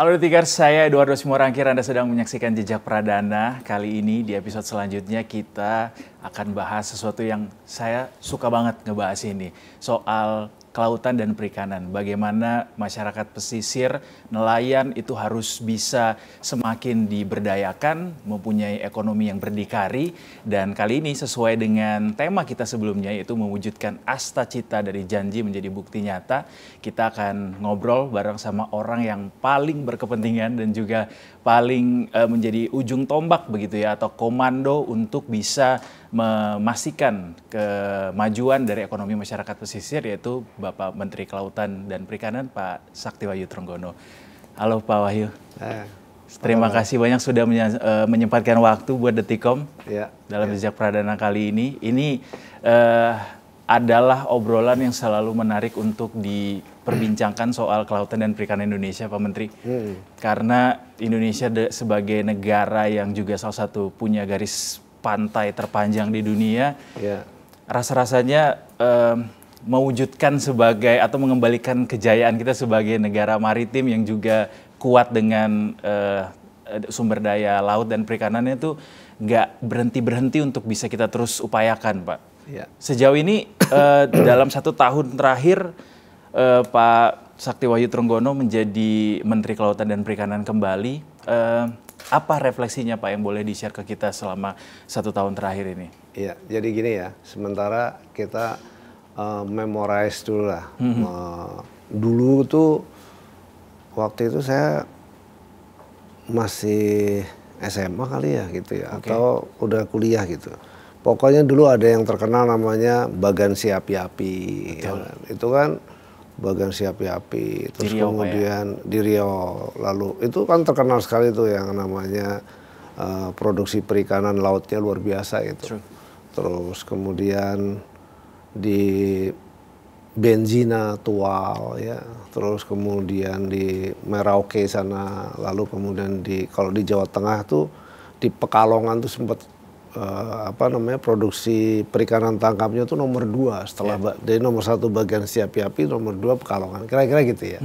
Halo Detikers, saya Eduardo Simorangkir, Anda sedang menyaksikan Jejak Pradana. Kali ini di episode selanjutnya kita akan bahas sesuatu yang saya suka banget ngebahas ini. Soal kelautan dan perikanan. Bagaimana masyarakat pesisir, nelayan itu harus bisa semakin diberdayakan, mempunyai ekonomi yang berdikari. Dan kali ini sesuai dengan tema kita sebelumnya, yaitu mewujudkan asta cita dari janji menjadi bukti nyata. Kita akan ngobrol bareng sama orang yang paling berkepentingan dan juga paling menjadi ujung tombak begitu ya, atau komando untuk bisa memastikan kemajuan dari ekonomi masyarakat pesisir, yaitu Bapak Menteri Kelautan dan Perikanan Pak Saktiwahyu Trenggono. Halo Pak Wahyu. Terima kasih banyak sudah menyempatkan waktu buat Detikom dalam Jejak Pradana kali ini. Ini adalah obrolan yang selalu menarik untuk diperbincangkan soal kelautan dan perikanan Indonesia, Pak Menteri. Karena Indonesia sebagai negara yang juga salah satu punya garis pantai terpanjang di dunia, rasa-rasanya mewujudkan sebagai atau mengembalikan kejayaan kita sebagai negara maritim yang juga kuat dengan sumber daya laut dan perikanannya itu nggak berhenti-berhenti untuk bisa kita terus upayakan, Pak. Sejauh ini dalam 1 tahun terakhir Pak Saktiwahyu Trenggono menjadi Menteri Kelautan dan Perikanan kembali. Apa refleksinya Pak yang boleh di-share ke kita selama 1 tahun terakhir ini? Iya, jadi gini ya, sementara kita memorize dulu lah. Dulu tuh waktu itu saya masih SMA kali ya gitu ya, atau udah kuliah gitu. Pokoknya dulu ada yang terkenal namanya Bagan Si Api-Api. Ya kan? Itu kan Bagan Si Api-Api, terus Riau, kemudian di Riau, lalu itu kan terkenal sekali tuh yang namanya produksi perikanan lautnya luar biasa itu. Terus kemudian di Benzina, Tual, ya, terus kemudian di Merauke sana, lalu kemudian kalau di Jawa Tengah tuh di Pekalongan tuh sempat produksi perikanan tangkapnya tuh nomor 2 setelah dari nomor 1 Bagan Si Api-Api, nomor 2 Pekalongan, kira-kira gitu ya.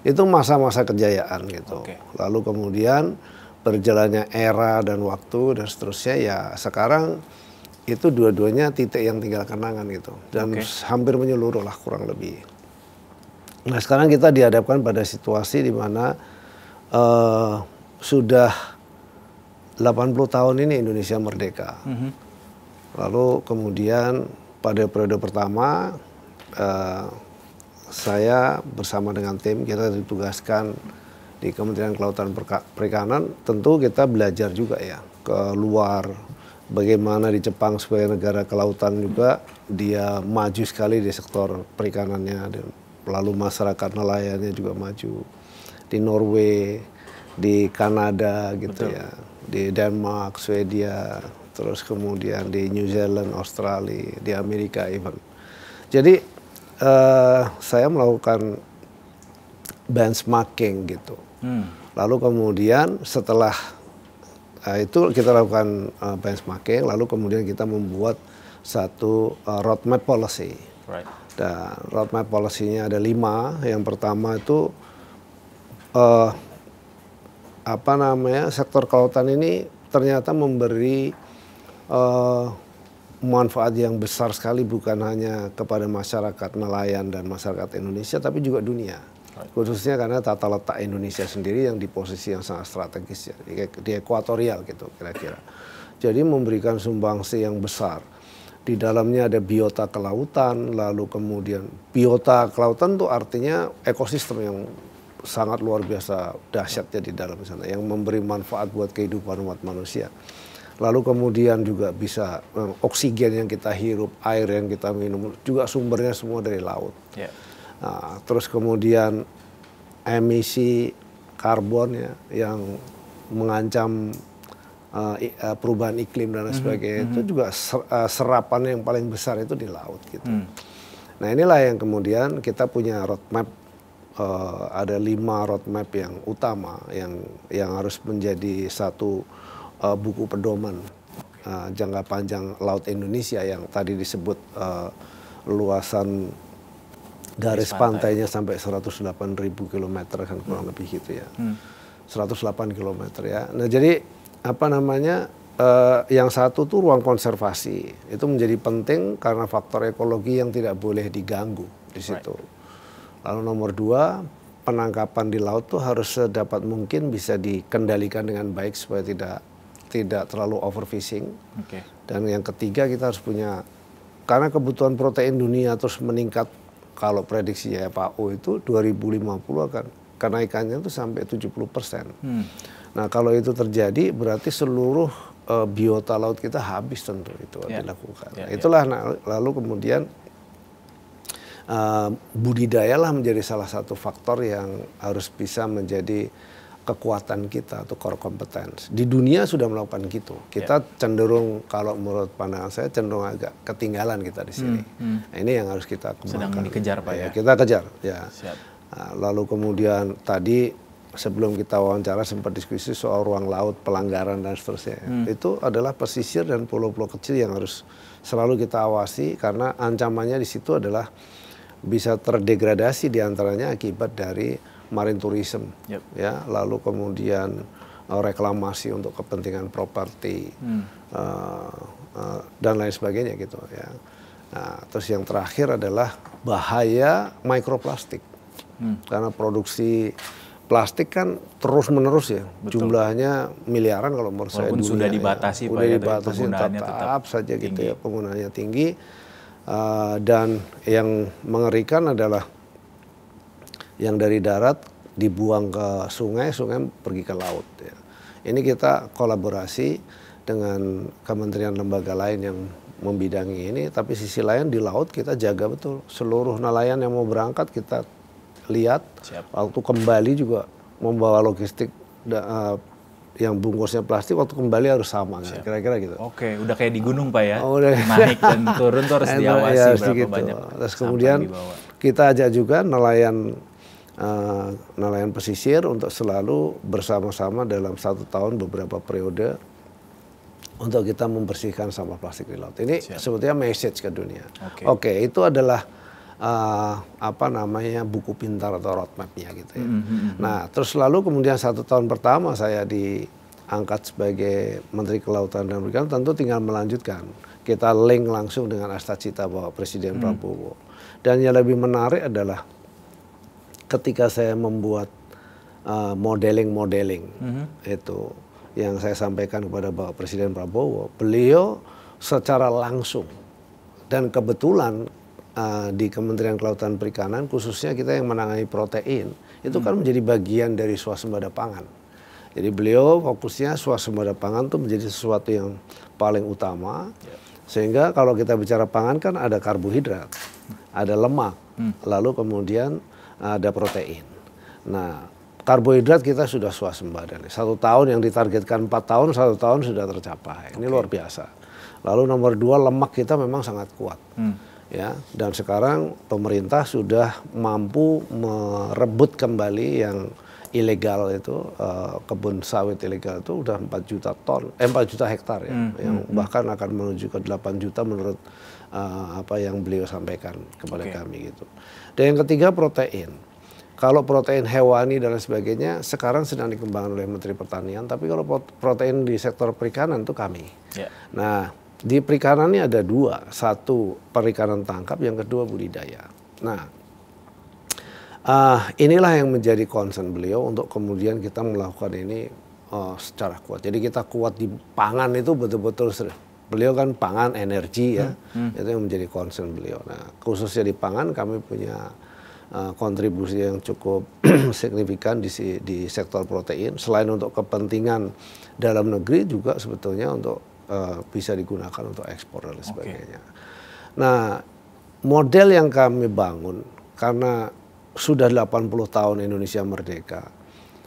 Itu masa-masa kejayaan gitu. Lalu kemudian berjalannya era dan waktu dan seterusnya, ya sekarang itu dua-duanya titik yang tinggal kenangan gitu, dan hampir menyeluruh lah kurang lebih. Nah sekarang kita dihadapkan pada situasi di mana sudah 80 tahun ini Indonesia merdeka. Lalu kemudian pada periode pertama saya bersama dengan tim kita ditugaskan di Kementerian Kelautan Perikanan. Tentu kita belajar juga ya ke luar, bagaimana di Jepang sebagai negara kelautan juga dia maju sekali di sektor perikanannya, dan lalu masyarakat nelayannya juga maju. Di Norway, di Kanada gitu ya, di Denmark, Swedia, terus kemudian di New Zealand, Australia, di Amerika even. Jadi saya melakukan benchmarking gitu. Lalu kemudian setelah itu kita lakukan benchmarking, lalu kemudian kita membuat satu roadmap policy. Dan roadmap policy-nya ada 5. Yang pertama itu sektor kelautan ini ternyata memberi manfaat yang besar sekali, bukan hanya kepada masyarakat nelayan dan masyarakat Indonesia, tapi juga dunia. Khususnya karena tata letak Indonesia sendiri yang di posisi yang sangat strategis ya, di ekuatorial gitu kira-kira. Jadi memberikan sumbangsi yang besar. Di dalamnya ada biota kelautan, lalu kemudian biota kelautan itu artinya ekosistem yang sangat luar biasa dahsyatnya di dalam sana, yang memberi manfaat buat kehidupan umat manusia. Lalu kemudian juga bisa oksigen yang kita hirup, air yang kita minum, juga sumbernya semua dari laut. Nah, terus kemudian emisi karbon ya, yang mengancam perubahan iklim dan sebagainya, itu juga serapan yang paling besar itu di laut gitu. Nah inilah yang kemudian kita punya roadmap, ada 5 roadmap yang utama yang harus menjadi satu buku pedoman jangka panjang laut Indonesia, yang tadi disebut luasan garis pantainya sampai 108.000 kilometer kan kurang lebih gitu ya. 108 kilometer ya. Nah jadi apa namanya, yang satu tuh ruang konservasi. Itu menjadi penting karena faktor ekologi yang tidak boleh diganggu di situ. Lalu nomor 2, penangkapan di laut tuh harus sedapat mungkin bisa dikendalikan dengan baik supaya tidak terlalu overfishing. Dan yang ketiga kita harus punya, karena kebutuhan protein dunia terus meningkat, kalau prediksi FAO itu 2050 akan kenaikannya itu sampai 70%. Nah kalau itu terjadi berarti seluruh biota laut kita habis tentu itu dilakukan. Itulah lalu kemudian budidayalah menjadi salah satu faktor yang harus bisa menjadi kekuatan kita atau core competence. Di dunia sudah melakukan gitu. Kita cenderung, kalau menurut pandangan saya cenderung agak ketinggalan kita di sini. Nah, ini yang harus kita kembangkan. Sedang dikejar Pak ya? Kita kejar ya. Siap. Nah, lalu kemudian tadi sebelum kita wawancara sempat diskusi soal ruang laut, pelanggaran dan seterusnya. Itu adalah pesisir dan pulau-pulau kecil yang harus selalu kita awasi karena ancamannya di situ adalah bisa terdegradasi diantaranya akibat dari marine tourism, ya, lalu kemudian reklamasi untuk kepentingan properti dan lain sebagainya gitu ya. Nah, terus yang terakhir adalah bahaya mikroplastik, karena produksi plastik kan terus menerus ya. Betul. Jumlahnya miliaran kalau menurut saya. Walaupun sudah dibatasi, ya. Udah dibatasi, tetap saja tinggi. Gitu ya, penggunaannya tinggi. Dan yang mengerikan adalah yang dari darat dibuang ke sungai, sungai pergi ke laut. Ya. Ini kita kolaborasi dengan kementerian lembaga lain yang membidangi ini, tapi sisi lain di laut kita jaga betul. Seluruh nelayan yang mau berangkat kita lihat. Siap. Waktu kembali juga membawa logistik yang bungkusnya plastik, waktu kembali harus sama, kan? Kira-kira gitu. Oke, udah kayak di gunung Pak ya, naik dan turun tuh harus diawasi ya, berapa gitu. Banyak. Terus kemudian kita ajak juga nelayan pesisir untuk selalu bersama-sama dalam 1 tahun beberapa periode untuk kita membersihkan sampah plastik di laut. Ini sebetulnya message ke dunia. Oke, itu adalah buku pintar atau roadmap-nya gitu ya. Nah, terus lalu kemudian 1 tahun pertama saya diangkat sebagai Menteri Kelautan dan Perikanan, tentu tinggal melanjutkan. Kita link langsung dengan Astacita Bapak Presiden Prabowo. Dan yang lebih menarik adalah ketika saya membuat modeling itu yang saya sampaikan kepada Bapak Presiden Prabowo, beliau secara langsung dan kebetulan di Kementerian Kelautan Perikanan khususnya kita yang menangani protein itu kan menjadi bagian dari swasembada pangan. Jadi beliau fokusnya swasembada pangan itu menjadi sesuatu yang paling utama, sehingga kalau kita bicara pangan kan ada karbohidrat, ada lemak, lalu kemudian ada protein. Nah, karbohidrat kita sudah swasembada. 1 tahun yang ditargetkan 4 tahun, 1 tahun sudah tercapai. Ini luar biasa. Lalu nomor 2, lemak kita memang sangat kuat. Ya, dan sekarang pemerintah sudah mampu merebut kembali yang ilegal itu, kebun sawit ilegal itu udah 4 juta ton, 4 juta hektar ya, yang bahkan akan menuju ke 8 juta menurut apa yang beliau sampaikan kepada kami gitu. Dan yang ketiga protein. Kalau protein hewani dan lain sebagainya sekarang sedang dikembangkan oleh Menteri Pertanian, tapi kalau protein di sektor perikanan itu kami. Nah, di perikanan ini ada 2, 1 perikanan tangkap, yang kedua budidaya. Nah, inilah yang menjadi concern beliau untuk kemudian kita melakukan ini secara kuat. Jadi kita kuat di pangan itu betul-betul. Beliau kan pangan, energi ya, itu yang menjadi concern beliau. Nah, khususnya di pangan kami punya kontribusi yang cukup signifikan di sektor protein. Selain untuk kepentingan dalam negeri juga sebetulnya untuk bisa digunakan untuk ekspor dan sebagainya. Nah, model yang kami bangun karena sudah 80 tahun Indonesia merdeka,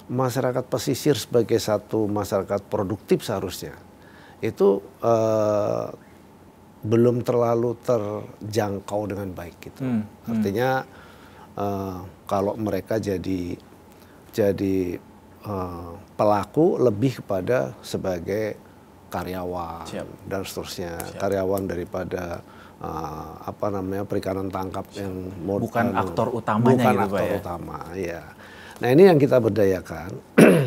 masyarakat pesisir sebagai satu masyarakat produktif seharusnya itu belum terlalu terjangkau dengan baik gitu. Artinya kalau mereka jadi pelaku lebih kepada sebagai karyawan Siap. dan seterusnya. Siap. Karyawan daripada perikanan tangkap yang bukan aktor utamanya bukan gitu, aktor Pak, ya? utama, ya. Nah ini yang kita berdayakan.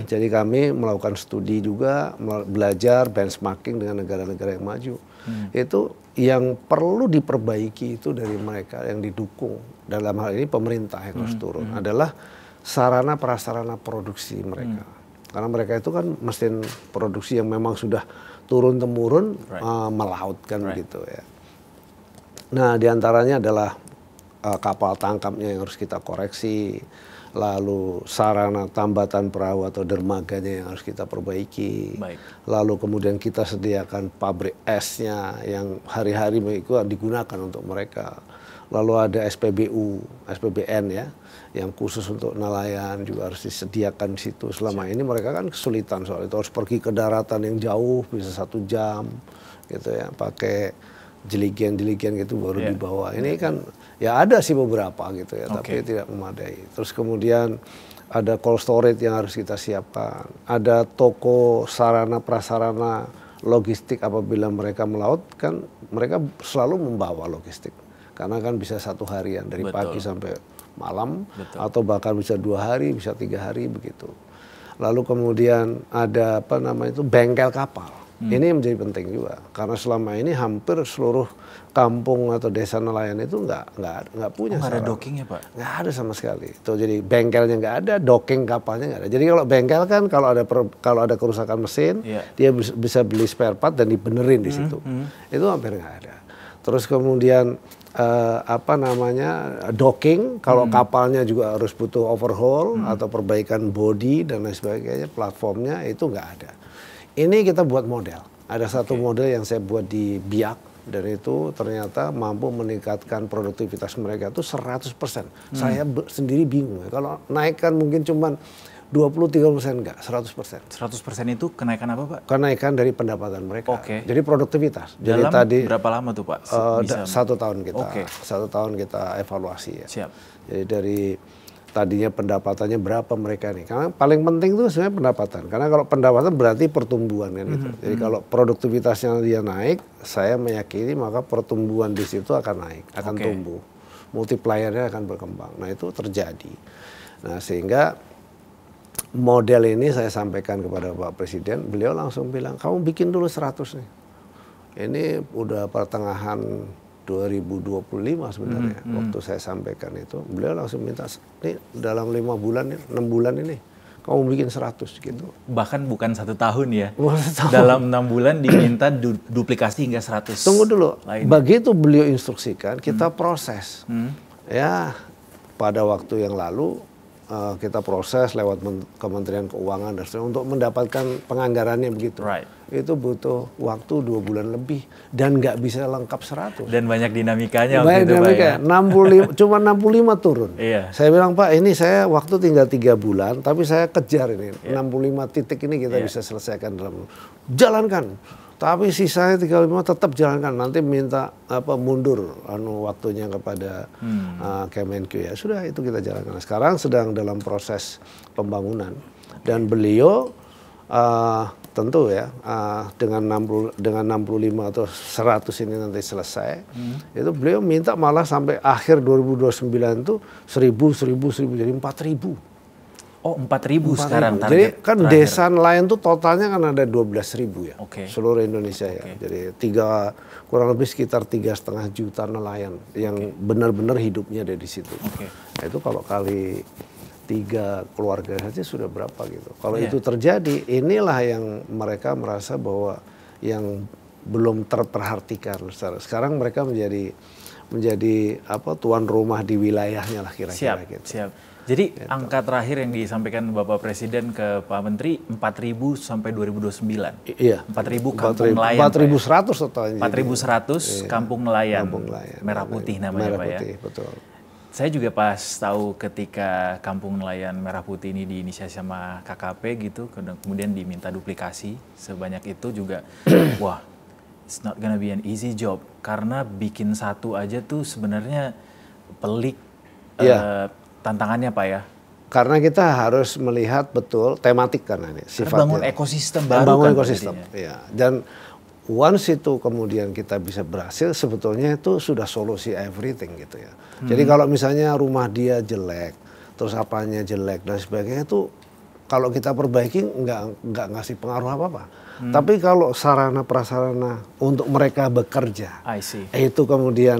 Jadi kami melakukan studi juga, belajar benchmarking dengan negara-negara yang maju. Itu yang perlu diperbaiki itu dari mereka yang didukung dalam hal ini pemerintah yang harus turun adalah sarana prasarana produksi mereka. Karena mereka itu kan mesin produksi yang memang sudah turun temurun melaut kan begitu ya. Nah diantaranya adalah kapal tangkapnya yang harus kita koreksi, lalu sarana tambatan perahu atau dermaganya yang harus kita perbaiki. Baik. Lalu kemudian kita sediakan pabrik esnya yang hari-hari itu digunakan untuk mereka. Lalu ada SPBU, SPBN ya, yang khusus untuk nelayan juga harus disediakan di situ. Selama ini mereka kan kesulitan soal itu, harus pergi ke daratan yang jauh, bisa 1 jam gitu ya, pakai jeligen-jeligen gitu baru dibawa. Ini kan ya ada sih beberapa gitu ya, tapi tidak memadai. Terus kemudian ada cold storage yang harus kita siapkan. Ada toko sarana prasarana logistik apabila mereka melaut kan mereka selalu membawa logistik. Karena kan bisa 1 harian dari pagi sampai malam atau bahkan bisa 2 hari, bisa 3 hari begitu. Lalu kemudian ada bengkel kapal. Ini menjadi penting juga karena selama ini hampir seluruh kampung atau desa nelayan itu nggak punya. Nggak ada dockingnya, Pak? Nggak ada sama sekali. Tuh, jadi bengkelnya nggak ada, docking kapalnya nggak ada. Jadi kalau bengkel kan kalau ada kerusakan mesin, dia bisa beli spare part dan dibenerin di situ. Itu hampir nggak ada. Terus kemudian docking, kalau kapalnya juga harus butuh overhaul atau perbaikan body dan lain sebagainya, platformnya itu nggak ada. Ini kita buat model. Ada satu model yang saya buat di Biak dan itu ternyata mampu meningkatkan produktivitas mereka itu 100%. Saya sendiri bingung ya. Kalau naikkan mungkin cuma 20-30% enggak, 100%. 100% itu kenaikan apa, Pak? Kenaikan dari pendapatan mereka. Jadi produktivitas. Jadi dalam tadi berapa lama tuh, Pak? 1 tahun kita. 1 tahun kita evaluasi ya. Siap. Jadi dari tadinya pendapatannya berapa mereka nih. Karena paling penting itu sebenarnya pendapatan. Karena kalau pendapatan berarti pertumbuhan kan gitu. Jadi kalau produktivitasnya dia naik, saya meyakini maka pertumbuhan di situ akan naik, akan tumbuh. Multipliernya akan berkembang. Nah itu terjadi. Nah sehingga model ini saya sampaikan kepada Pak Presiden, beliau langsung bilang, kamu bikin dulu 100 nih. Ini udah pertengahan 2025 sebenarnya waktu saya sampaikan itu, beliau langsung minta nih dalam 5 bulan, 6 bulan ini kamu bikin 100 gitu. Bahkan bukan 1 tahun ya. Dalam 6 bulan diminta duplikasi hingga 100. Tunggu dulu. Begitu beliau instruksikan, kita proses. Ya pada waktu yang lalu kita proses lewat Kementerian Keuangan dan sebagainya untuk mendapatkan penganggarannya begitu. Itu butuh waktu 2 bulan lebih dan nggak bisa lengkap 100. Dan banyak dinamikanya waktu itu, Pak ya. 65, cuma 65 turun. Saya bilang, Pak, ini saya waktu tinggal 3 bulan, tapi saya kejar ini 65 titik ini kita bisa selesaikan dalam jalankan. Tapi sisanya 35 tetap jalankan. Nanti minta mundur waktunya kepada Kemenq ya. Sudah itu kita jalankan. Sekarang sedang dalam proses pembangunan dan beliau tentu ya dengan 65 atau 100 ini nanti selesai. Itu beliau minta malah sampai akhir 2029 itu 1000 jadi 4000. Oh, 4.000 sekarang target. Jadi kan desa nelayan tuh totalnya kan ada 12.000 ya. Seluruh Indonesia ya. Jadi kurang lebih sekitar 3,5 juta nelayan yang benar-benar hidupnya ada di situ. Nah, itu kalau kali 3 keluarga saja sudah berapa gitu. Kalau itu terjadi, inilah yang mereka merasa bahwa yang belum terperhatikan. Sekarang mereka menjadi tuan rumah di wilayahnya lah kira-kira gitu. Siap. Jadi angka terakhir yang disampaikan Bapak Presiden ke Pak Menteri 4.000 sampai 2029. Iya. 4.000 kampung nelayan. 4.100 totalnya. 4.100 kampung nelayan. Merah Putih namanya, Pak ya. Betul. Saya juga pas tahu ketika kampung nelayan Merah Putih ini diinisiasi sama KKP gitu, kemudian diminta duplikasi sebanyak itu juga, wah, it's not gonna be an easy job. Karena bikin satu aja tuh sebenarnya pelik. Tantangannya, Pak ya. karena kita harus melihat betul tematik karena ini sifatnya. Bangun ekosistem baru. Bangun kan ekosistem, ya. Dan once itu kemudian kita bisa berhasil, sebetulnya itu sudah solusi everything gitu ya. Jadi kalau misalnya rumah dia jelek, terus apanya jelek dan sebagainya itu kalau kita perbaiki nggak ngasih pengaruh apa-apa. Tapi kalau sarana prasarana untuk mereka bekerja, itu kemudian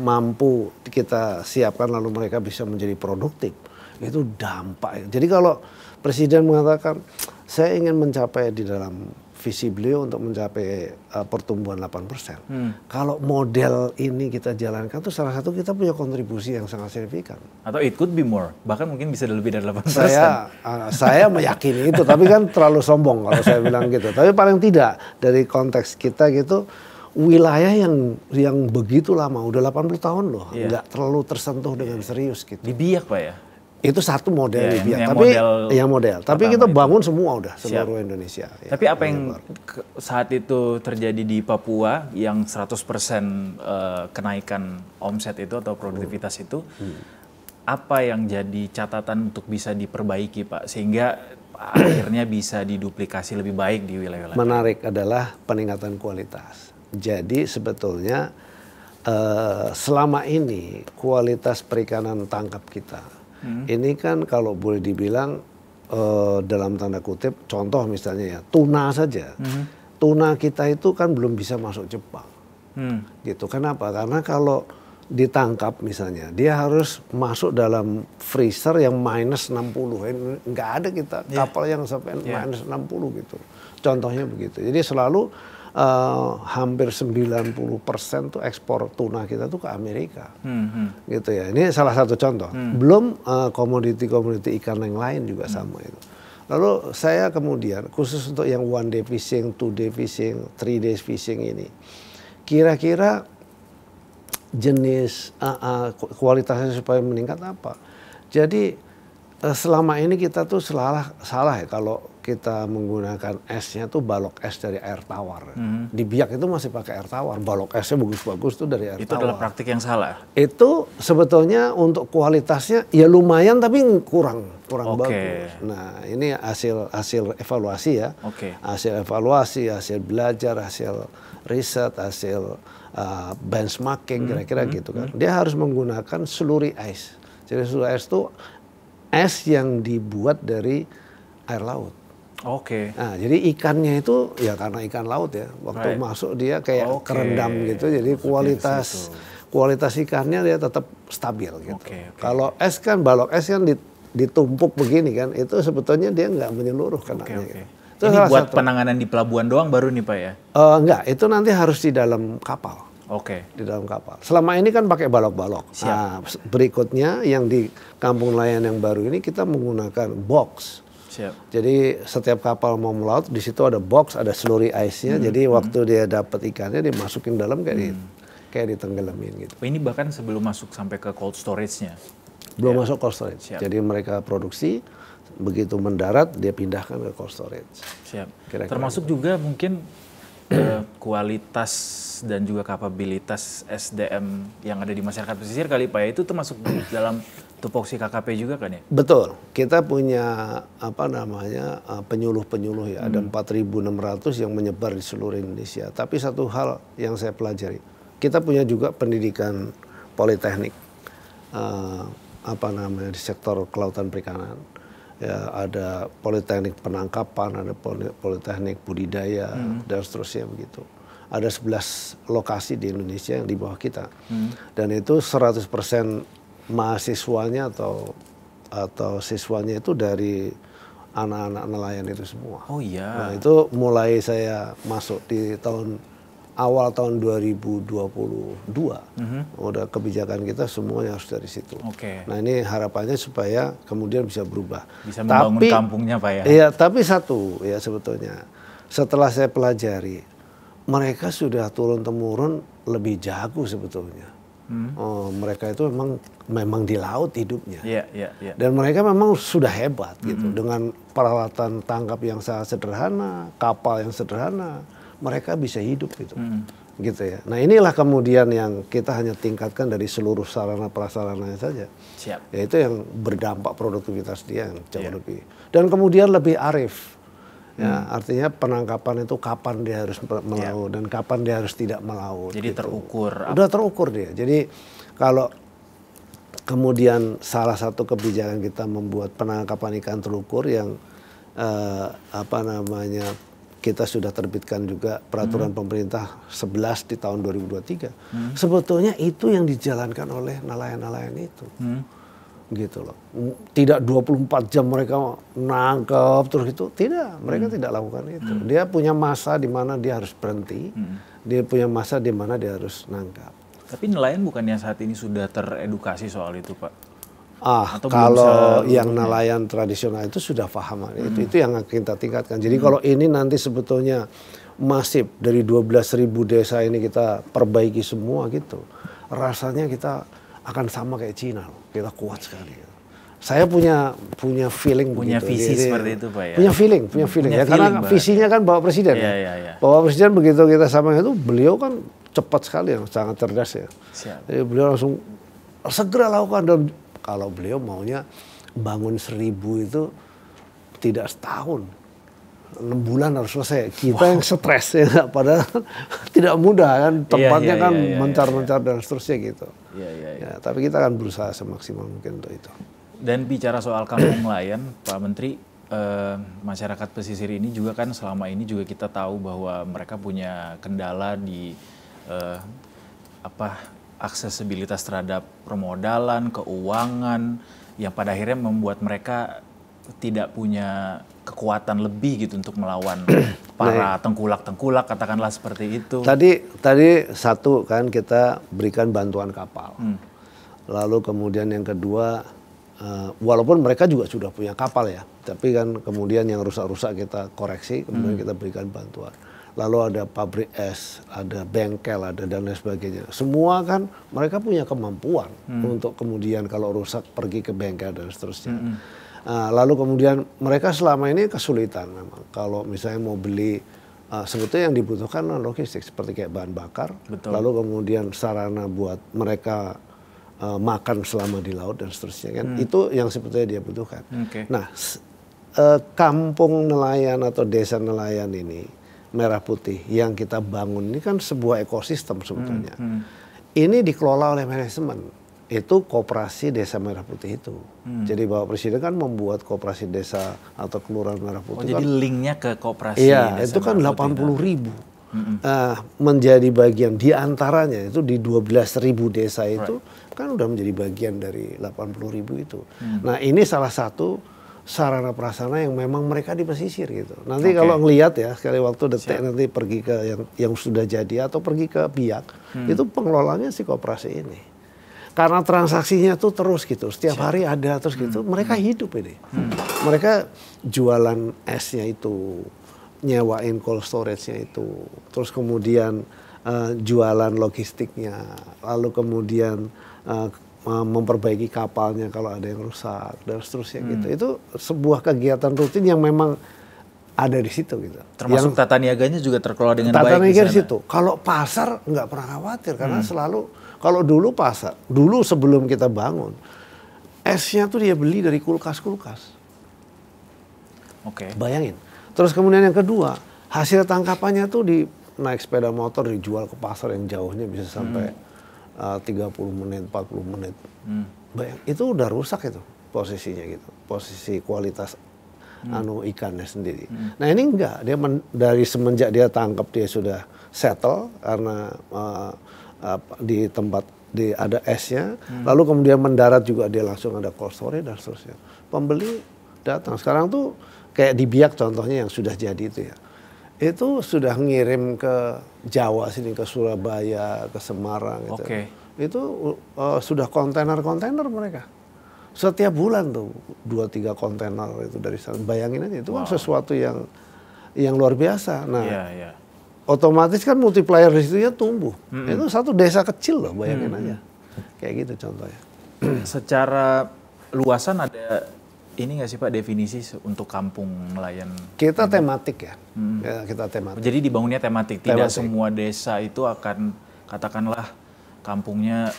mampu kita siapkan lalu mereka bisa menjadi produktif, itu dampak. Jadi kalau Presiden mengatakan saya ingin mencapai di dalam visi beliau untuk mencapai pertumbuhan 8%. Kalau model ini kita jalankan itu salah satu kita punya kontribusi yang sangat signifikan. Atau it could be more, bahkan mungkin bisa lebih dari 8%. Saya meyakini itu, tapi kan terlalu sombong kalau saya bilang gitu. Tapi paling tidak dari konteks kita gitu, wilayah yang begitu lama, udah 80 tahun loh, nggak terlalu tersentuh dengan serius gitu. Di Biak Pak ya? Itu satu model di Biak, tapi yang model. Tapi kita bangun semua udah seluruh Indonesia. Tapi apa yang saat itu terjadi di Papua yang 100% kenaikan omset itu atau produktivitas itu, apa yang jadi catatan untuk bisa diperbaiki Pak sehingga akhirnya bisa diduplikasi lebih baik di wilayah-wilayah? Menarik adalah peningkatan kualitas. Jadi sebetulnya selama ini kualitas perikanan tangkap kita ini kan kalau boleh dibilang dalam tanda kutip, contoh misalnya ya tuna saja, tuna kita itu kan belum bisa masuk Jepang, gitu. Kenapa? Karena kalau ditangkap misalnya, dia harus masuk dalam freezer yang minus 60, nggak ada kita kapal yang sampai minus 60 gitu. Contohnya begitu. Jadi selalu hampir 90% tuh ekspor tuna kita tuh ke Amerika, gitu ya. Ini salah satu contoh. Belum komoditi-komoditi ikan yang lain juga sama itu. Lalu saya kemudian khusus untuk yang 1 day fishing, 2 day fishing, 3 days fishing ini, kira-kira jenis kualitasnya supaya meningkat apa? Jadi selama ini kita tuh salah ya kalau kita menggunakan esnya tuh balok es dari air tawar. Di Biak itu masih pakai air tawar, balok esnya bagus-bagus tuh dari air tawar. Itu adalah praktik yang salah? Itu sebetulnya untuk kualitasnya ya lumayan tapi kurang bagus. Nah ini hasil evaluasi ya, hasil evaluasi, hasil belajar, hasil riset, hasil benchmarking kira-kira gitu kan. Dia harus menggunakan slurry ice. Jadi slurry ice itu es yang dibuat dari air laut. Nah, jadi ikannya itu ya karena ikan laut ya, waktu masuk dia kayak kerendam gitu, jadi kualitas ikannya dia tetap stabil gitu. Kalau es kan balok es kan ditumpuk begini kan, itu sebetulnya dia nggak menyeluruh kenanya. Gitu. Itu ini buat penanganan di pelabuhan doang baru nih Pak ya? Enggak, itu nanti harus di dalam kapal. Di dalam kapal. Selama ini kan pakai balok-balok. Nah, berikutnya yang di Kampung Nelayan yang baru ini kita menggunakan box. Jadi setiap kapal mau melaut di situ ada box, ada slurry ice-nya. Jadi waktu dia dapat ikannya dimasukin dalam kayak ditenggelamin gitu. Ini bahkan sebelum masuk sampai ke cold storage-nya. Belum masuk cold storage. Jadi mereka produksi, begitu mendarat dia pindahkan ke cold storage. Kira-kira termasuk gitu. Juga mungkin kualitas dan juga kapabilitas SDM yang ada di masyarakat pesisir kali Pak ya, itu termasuk dalam tupoksi KKP juga kan ya? Betul, kita punya penyuluh-penyuluh ya, ada 4.600 yang menyebar di seluruh Indonesia. Tapi satu hal yang saya pelajari, kita punya juga pendidikan politeknik, di sektor kelautan perikanan. Ya, ada politeknik penangkapan, ada politeknik budidaya, dan seterusnya begitu. Ada 11 lokasi di Indonesia yang di bawah kita. Dan itu 100% mahasiswanya atau siswanya itu dari anak-anak nelayan itu semua. Nah, itu mulai saya masuk di awal tahun 2022, udah kebijakan kita semuanya harus dari situ. Nah ini harapannya supaya kemudian bisa berubah. Bisa membangun kampungnya Pak ya? Iya, tapi satu ya sebetulnya, setelah saya pelajari, mereka sudah turun-temurun lebih jago sebetulnya. Mereka itu memang di laut hidupnya. Dan mereka memang sudah hebat gitu, dengan peralatan tangkap yang sangat sederhana, kapal yang sederhana. Mereka bisa hidup gitu. gitu ya. Nah inilah kemudian yang kita hanya tingkatkan dari seluruh sarana prasarananya saja. Siap. Yaitu yang berdampak produktivitas dia yang jauh lebih. Dan kemudian lebih arif. Ya, artinya penangkapan itu kapan dia harus melaut dan kapan dia harus tidak melaut. Jadi gitu. terukur. Udah terukur dia. Jadi kalau kemudian salah satu kebijakan kita membuat penangkapan ikan terukur yang kita sudah terbitkan juga peraturan pemerintah 11 di tahun 2023. Sebetulnya itu yang dijalankan oleh nelayan-nelayan itu. Gitu loh. Tidak 24 jam mereka nangkep terus itu. Tidak, mereka tidak lakukan itu. Dia punya masa di mana dia harus berhenti. Dia punya masa di mana dia harus nangkap. Tapi nelayan bukannya saat ini sudah teredukasi soal itu, Pak? Atau kalau yang nelayan tradisional itu sudah paham. Itu yang kita tingkatkan. Jadi kalau ini nanti sebetulnya masif dari 12.000 desa ini kita perbaiki semua gitu. Rasanya kita akan sama kayak Cina loh. Kita kuat sekali. Saya punya feeling punya begitu. Visi seperti itu, Pak ya. Punya feeling ya. Karena visinya kan Bapak Presiden. Bapak Presiden begitu kita sama itu, beliau kan cepat sekali, sangat cerdas ya. Jadi beliau langsung segera lakukan. Dan kalau beliau maunya bangun 1.000 itu tidak setahun, 6 bulan harus selesai. Kita yang stres ya, padahal tidak mudah kan, tempatnya kan mencar-mencar dan seterusnya gitu. Ya, tapi kita akan berusaha semaksimal mungkin untuk itu. Dan bicara soal kampung nelayan, Pak Menteri, masyarakat pesisir ini juga kan selama ini juga kita tahu bahwa mereka punya kendala di aksesibilitas terhadap permodalan, keuangan, yang pada akhirnya membuat mereka tidak punya kekuatan lebih gitu untuk melawan para tengkulak-tengkulak, katakanlah seperti itu. Tadi satu kan kita berikan bantuan kapal. Lalu kemudian yang kedua, walaupun mereka juga sudah punya kapal ya, tapi kan kemudian yang rusak-rusak kita koreksi, kemudian kita berikan bantuan. Lalu ada pabrik es, ada bengkel, ada dan lain sebagainya. Semua kan mereka punya kemampuan untuk kemudian kalau rusak pergi ke bengkel dan seterusnya. Lalu kemudian mereka selama ini kesulitan memang. Kalau misalnya mau beli, sebetulnya yang dibutuhkan logistik seperti kayak bahan bakar. Betul. Lalu kemudian sarana buat mereka makan selama di laut dan seterusnya kan. Itu yang sebetulnya dia butuhkan. Nah, kampung nelayan atau desa nelayan ini Merah Putih yang kita bangun ini kan sebuah ekosistem sebetulnya. Ini dikelola oleh manajemen. Itu Koperasi Desa Merah Putih itu. Jadi Bapak Presiden kan membuat Koperasi Desa atau Kelurahan Merah Putih. Jadi linknya ke Koperasi Iya, Desa itu kan 80.000. Menjadi bagian di antaranya itu di 12.000 desa itu kan udah menjadi bagian dari 80.000 itu. Nah ini salah satu sarana prasarana yang memang mereka di pesisir gitu. Nanti kalau ngelihat ya sekali waktu detik nanti pergi ke yang sudah jadi atau pergi ke Biak, itu pengelolanya si koperasi ini. Karena transaksinya tuh terus gitu, setiap hari ada terus gitu, mereka hidup ini. Mereka jualan esnya itu, nyewain cold storage-nya itu, terus kemudian jualan logistiknya, lalu kemudian memperbaiki kapalnya kalau ada yang rusak dan seterusnya gitu. Itu sebuah kegiatan rutin yang memang ada di situ gitu. Termasuk tata niaganya juga terkelola dengan baik di sana. Tata niaga di situ. Kalau pasar nggak pernah khawatir karena selalu kalau dulu pasar, dulu sebelum kita bangun, esnya tuh dia beli dari kulkas-kulkas. Bayangin. Terus kemudian yang kedua, hasil tangkapannya tuh naik sepeda motor dijual ke pasar yang jauhnya bisa sampai 30 menit, 40 menit. Itu udah rusak itu posisinya gitu. Posisi kualitas ikannya sendiri. Nah ini enggak, dia dari semenjak dia tangkap dia sudah settle karena di tempat ada esnya, lalu kemudian mendarat juga dia langsung ada cold storage dan seterusnya. Pembeli datang. Sekarang tuh kayak di Biak contohnya yang sudah jadi itu ya. Itu sudah ngirim ke Jawa sini, ke Surabaya, ke Semarang gitu. Itu sudah kontainer-kontainer mereka. Setiap bulan tuh 2-3 kontainer itu dari sana. Bayangin aja itu kan sesuatu yang luar biasa. Nah, otomatis kan multiplier di situ ya tumbuh. Itu satu desa kecil loh, bayangin aja. Kayak gitu contohnya. Secara luasan ada ini nggak sih Pak definisi untuk kampung nelayan? Kita tematik ya, ya kita tematik. Jadi dibangunnya tematik, tidak semua desa itu akan katakanlah kampungnya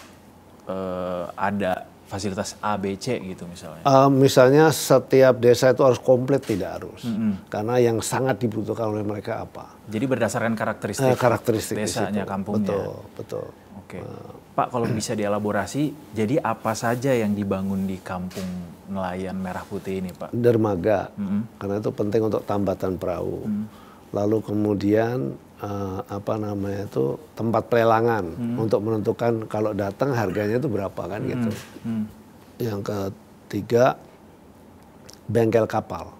ada fasilitas A, B, C gitu misalnya. Misalnya setiap desa itu harus komplit, tidak harus. Karena yang sangat dibutuhkan oleh mereka apa? Jadi berdasarkan karakteristik desanya, kampungnya. Betul. Oke. Pak, kalau bisa dielaborasi, jadi apa saja yang dibangun di kampung nelayan Merah Putih ini, Pak? Dermaga, karena itu penting untuk tambatan perahu. Lalu kemudian tempat pelelangan untuk menentukan kalau datang harganya itu berapa kan gitu. Yang ketiga, bengkel kapal,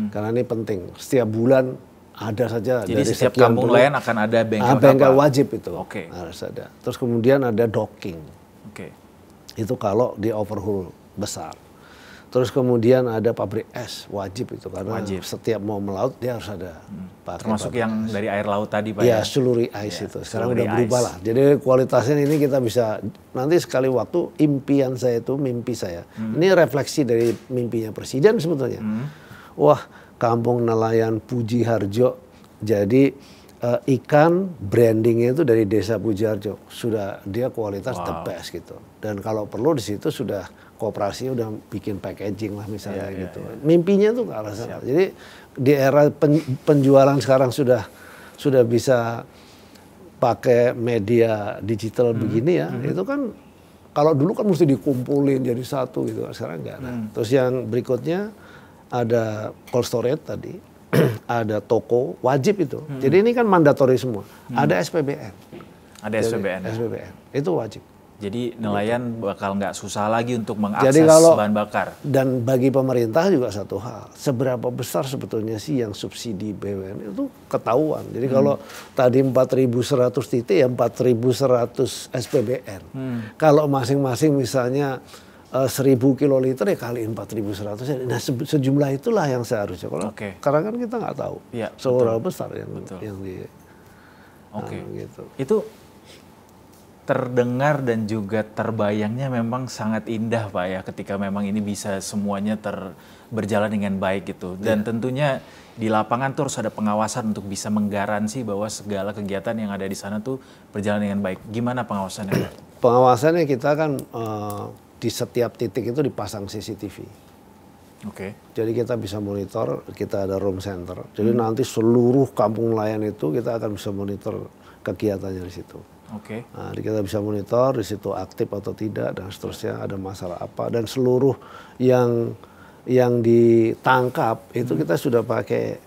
karena ini penting. Setiap bulan ada saja. Jadi dari setiap kampung nelayan akan ada bengkel kapal. Bengkel wajib itu harus ada. Terus kemudian ada docking. Itu kalau di overhaul besar. Terus kemudian ada pabrik es, wajib itu karena setiap mau melaut dia harus ada. Termasuk yang dari air laut tadi Pak ya? Slurry ice itu. Sekarang udah berubah lah. Jadi kualitasnya ini kita bisa, nanti sekali waktu impian saya itu, mimpi saya. Ini refleksi dari mimpinya Presiden sebetulnya. Wah, kampung nelayan Puji Harjo. Jadi ikan brandingnya itu dari desa Puji Harjo. Sudah dia kualitas the best gitu. Dan kalau perlu di situ sudah koperasi udah bikin packaging lah misalnya gitu. Mimpinya tuh ke arah sana. Jadi di era penjualan sekarang sudah bisa pakai media digital begini ya. Itu kan kalau dulu kan mesti dikumpulin jadi satu gitu. Sekarang enggak ada. Terus yang berikutnya ada cold storage tadi. Ada toko, wajib itu. Jadi ini kan mandatori semua. Ada SPBN. Ada SPBN. SPBN. Itu wajib. Jadi nelayan bakal nggak susah lagi untuk mengakses bahan bakar. Dan bagi pemerintah juga satu hal, seberapa besar sebetulnya sih yang subsidi BUMN itu ketahuan. Jadi kalau tadi 4.100 titik ya 4.100 SPBN. Kalau masing-masing misalnya 1.000 kiloliter ya kali 4.100. Nah sejumlah itulah yang seharusnya. Kalau karena kan kita nggak tahu seberapa besar yang di. Gitu. Itu terdengar dan juga terbayangnya memang sangat indah Pak ya ketika memang ini bisa semuanya berjalan dengan baik gitu. Dan tentunya di lapangan tuh harus ada pengawasan untuk bisa menggaransi bahwa segala kegiatan yang ada di sana tuh berjalan dengan baik. Gimana pengawasannya? Pengawasannya kita kan di setiap titik itu dipasang CCTV. Jadi kita bisa monitor, kita ada room center. Jadi nanti seluruh kampung nelayan itu kita akan bisa monitor kegiatannya di situ. Nah, kita bisa monitor di situ aktif atau tidak dan seterusnya, ada masalah apa, dan seluruh yang ditangkap itu kita sudah pakai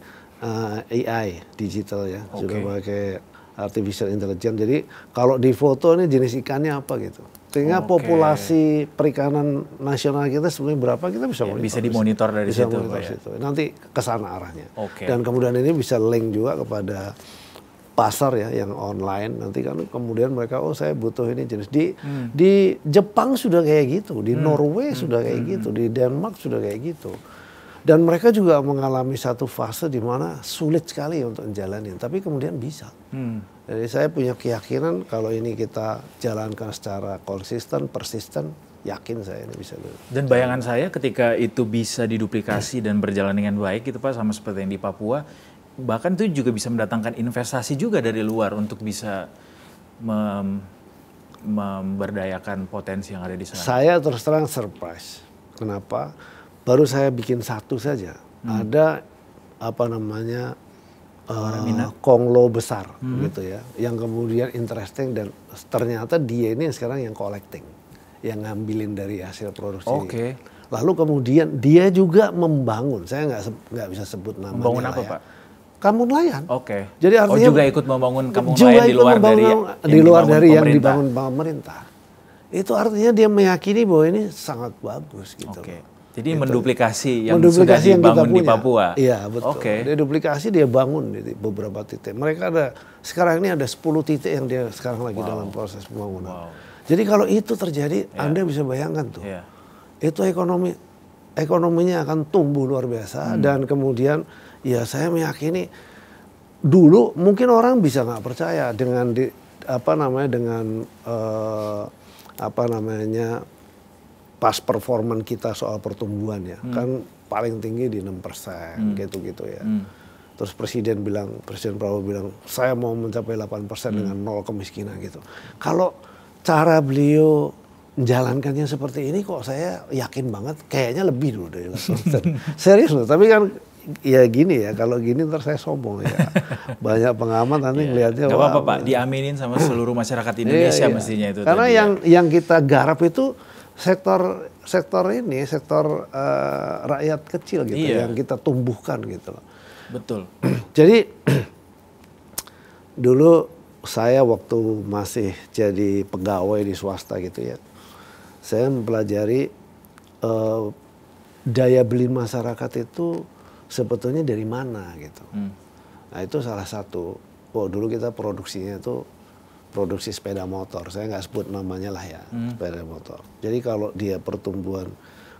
AI digital ya, sudah pakai artificial intelligence. Jadi kalau di foto ini jenis ikannya apa gitu, sehingga populasi perikanan nasional kita sebenarnya berapa kita bisa monitor. Bisa dimonitor dari situ, nanti ke sana arahnya. Dan kemudian ini bisa link juga kepada pasar ya yang online. Nanti kan kemudian mereka saya butuh ini jenis di Jepang sudah kayak gitu, di Norway sudah kayak gitu, di Denmark sudah kayak gitu. Dan mereka juga mengalami satu fase di mana sulit sekali untuk menjalani, tapi kemudian bisa. Jadi saya punya keyakinan kalau ini kita jalankan secara konsisten, persisten, yakin saya ini bisa. Dan bayangan saya ketika itu bisa diduplikasi dan berjalan dengan baik gitu Pak, sama seperti yang di Papua, bahkan itu juga bisa mendatangkan investasi juga dari luar untuk bisa memberdayakan potensi yang ada di sana. Saya terus terang surprise. Kenapa? Baru saya bikin satu saja. Ada konglo besar gitu ya, yang kemudian interesting dan ternyata dia ini sekarang yang collecting, yang ngambilin dari hasil produksi. Lalu kemudian dia juga membangun. Saya nggak bisa sebut namanya. Membangun apa Pak? Kampung nelayan. Jadi artinya juga ikut membangun kampung nelayan di luar dari yang dibangun pemerintah. Itu artinya dia meyakini bahwa ini sangat bagus gitu. Jadi menduplikasi yang sudah dibangun di Papua. Iya betul. Dia duplikasi, dia bangun di beberapa titik. Mereka sekarang ini ada 10 titik yang dia sekarang lagi dalam proses pembangunan. Jadi kalau itu terjadi, Anda bisa bayangkan tuh. Itu ekonominya akan tumbuh luar biasa dan kemudian ya saya meyakini dulu mungkin orang bisa nggak percaya dengan pas performan kita soal pertumbuhan ya, kan paling tinggi di 6% gitu-gitu ya. Terus Presiden Prabowo bilang, saya mau mencapai 8% dengan 0 kemiskinan gitu. Kalau cara beliau menjalankannya seperti ini kok saya yakin banget kayaknya lebih dulu dari 8%. Serius loh, tapi kan ya gini ya, kalau gini ntar saya sombong ya. Banyak pengamat nanti ngelihatnya. Gak apa-apa Pak, diaminin sama seluruh masyarakat Indonesia mestinya itu. Karena tadi, yang kita garap itu sektor rakyat kecil gitu, yang kita tumbuhkan gitu loh. Betul. Jadi dulu saya waktu masih jadi pegawai di swasta gitu ya, saya mempelajari daya beli masyarakat itu sebetulnya dari mana gitu. Nah itu salah satu. Dulu kita produksinya itu produksi sepeda motor. Saya nggak sebut namanya lah ya, sepeda motor. Jadi kalau dia pertumbuhan,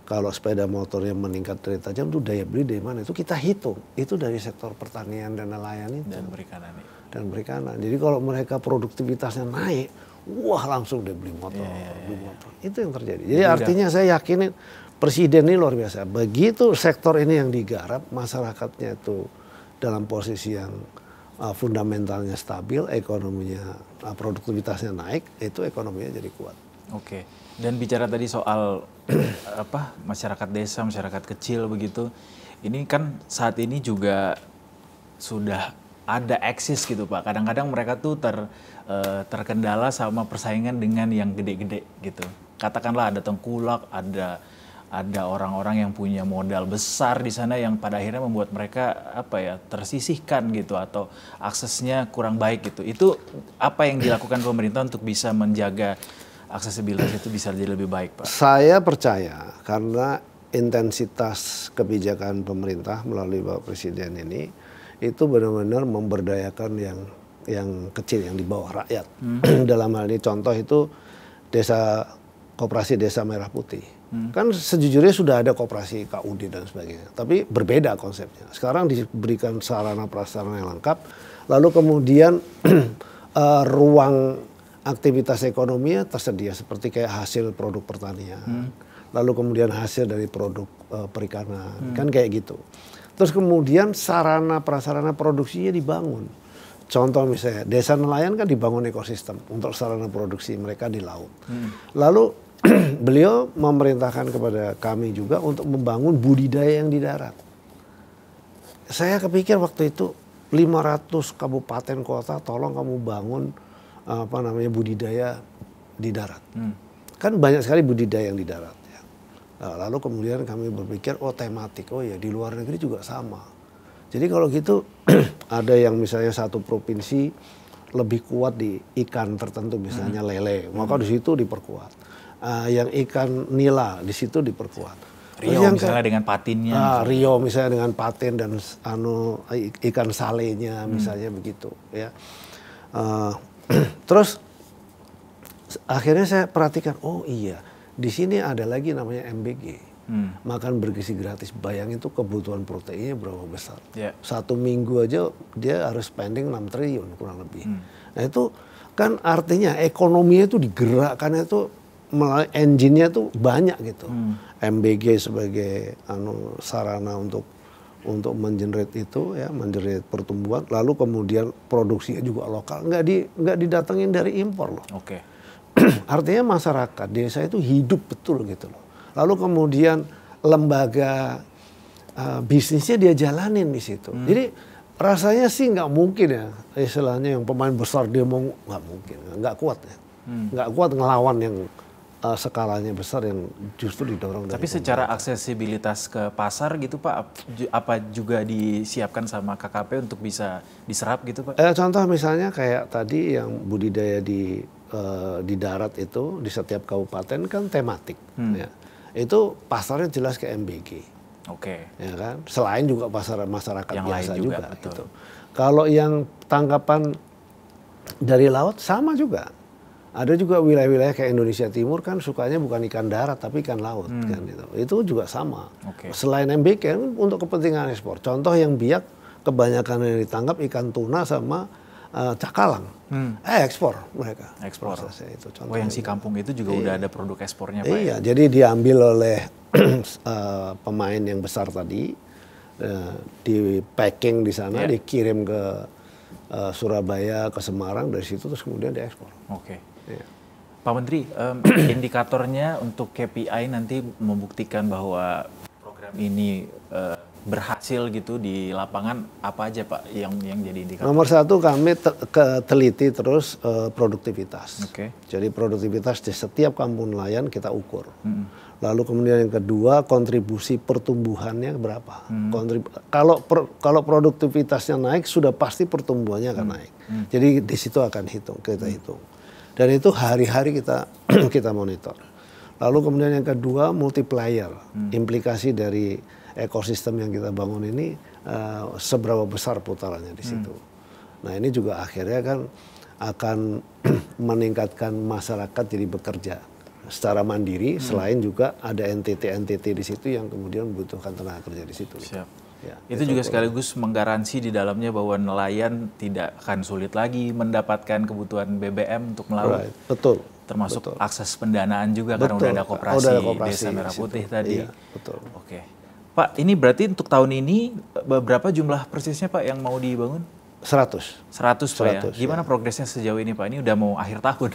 kalau sepeda motornya meningkat dari tajam, itu daya beli dari mana? Itu kita hitung. Itu dari sektor pertanian dan nelayan itu. Dan perikanan. Jadi kalau mereka produktivitasnya naik, wah langsung dia beli motor. Beli motor. Itu yang terjadi. Jadi artinya saya yakinin Presiden ini luar biasa. Begitu sektor ini yang digarap, masyarakatnya itu dalam posisi yang fundamentalnya stabil, ekonominya, produktivitasnya naik, itu ekonominya jadi kuat. Oke. Dan bicara tadi soal masyarakat desa, masyarakat kecil begitu. Ini kan saat ini juga sudah ada eksis gitu Pak. Kadang-kadang mereka tuh terkendala sama persaingan dengan yang gede-gede gitu. Katakanlah ada tengkulak, ada orang-orang yang punya modal besar di sana yang pada akhirnya membuat mereka tersisihkan gitu atau aksesnya kurang baik gitu. Itu apa yang dilakukan pemerintah untuk bisa menjaga aksesibilitas itu bisa jadi lebih baik Pak? Saya percaya karena intensitas kebijakan pemerintah melalui Bapak Presiden ini itu benar-benar memberdayakan yang kecil, yang di bawah rakyat. Dalam hal ini contoh itu koperasi desa Merah Putih. Kan sejujurnya sudah ada koperasi KUD dan sebagainya, tapi berbeda konsepnya. Sekarang diberikan sarana prasarana yang lengkap, lalu kemudian ruang aktivitas ekonominya tersedia seperti kayak hasil produk pertanian, lalu kemudian hasil dari produk perikanan, kan kayak gitu. Terus kemudian sarana prasarana produksinya dibangun. Contoh misalnya desa nelayan kan dibangun ekosistem untuk sarana produksi mereka di laut. Lalu beliau memerintahkan kepada kami juga untuk membangun budidaya yang di darat. Saya kepikir waktu itu 500 kabupaten kota tolong kamu bangun budidaya di darat. Kan banyak sekali budidaya yang di darat ya. Lalu kemudian kami berpikir tematik. Ya di luar negeri juga sama. Jadi kalau gitu ada yang misalnya satu provinsi lebih kuat di ikan tertentu misalnya lele, maka di situ diperkuat. Yang ikan nila di situ diperkuat. Rio misalnya dengan patinnya. Rio misalnya dengan patin dan ikan salenya misalnya begitu ya. Terus akhirnya saya perhatikan, iya di sini ada lagi namanya MBG, makan bergizi gratis. Bayangin itu kebutuhan proteinnya berapa besar. Satu minggu aja dia harus spending 6 triliun kurang lebih. Nah itu kan artinya ekonominya itu digerakkan itu melalui engine-nya tuh banyak gitu. MBG sebagai sarana untuk mengenerate itu ya, mengenerate pertumbuhan, lalu kemudian produksinya juga lokal, nggak didatengin dari impor loh. Artinya masyarakat desa itu hidup betul gitu loh. Lalu kemudian lembaga bisnisnya dia jalanin di situ. Jadi rasanya sih nggak mungkin ya, istilahnya yang pemain besar dia mau, nggak mungkin, nggak kuat ya, nggak kuat ngelawan yang skalanya besar yang justru didorong dari Tapi secara aksesibilitas ke pasar gitu Pak, apa juga disiapkan sama KKP untuk bisa diserap gitu Pak? Contoh misalnya kayak tadi yang budidaya di darat itu di setiap kabupaten kan tematik, ya. Itu pasarnya jelas ke MBG, ya kan. Selain juga pasar masyarakat yang biasa lain juga gitu. Kalau yang tangkapan dari laut sama juga. Ada juga wilayah-wilayah kayak Indonesia Timur kan sukanya bukan ikan darat tapi ikan laut kan gitu. Itu juga sama. Selain MBG kan untuk kepentingan ekspor. Contoh yang biak kebanyakan yang ditangkap ikan tuna sama cakalang, ekspor mereka. Ekspor. Itu Oh, yang si kampung itu juga udah ada produk ekspornya, Pak? Iya, jadi diambil oleh pemain yang besar tadi, di packing di sana, dikirim ke Surabaya, ke Semarang, dari situ terus kemudian diekspor. Oke. Pak Menteri, indikatornya untuk KPI nanti membuktikan bahwa program ini berhasil gitu di lapangan, apa aja Pak yang jadi indikator? Nomor satu, kami teliti terus produktivitas. Oke. Jadi produktivitas di setiap kampung nelayan kita ukur. Lalu kemudian yang kedua, kontribusi pertumbuhannya berapa. Kalau produktivitasnya naik, sudah pasti pertumbuhannya akan naik. Jadi di situ akan kita hitung. Dan itu hari-hari kita monitor. Lalu kemudian yang kedua, multiplier, implikasi dari ekosistem yang kita bangun ini seberapa besar putarannya di situ. Nah ini juga akhirnya kan akan meningkatkan masyarakat jadi bekerja secara mandiri, selain juga ada NTT di situ yang kemudian membutuhkan tenaga kerja di situ. Siap. Ya, itu juga sekaligus menggaransi di dalamnya bahwa nelayan tidak akan sulit lagi mendapatkan kebutuhan BBM untuk melaut. Right. Betul. Termasuk akses pendanaan juga karena udah ada koperasi Desa Merah Putih tadi. Iya, betul. Oke. Pak, ini berarti untuk tahun ini berapa jumlah persisnya Pak yang mau dibangun? 100. 100 Pak ya. Gimana progresnya sejauh ini Pak? Ini udah mau akhir tahun.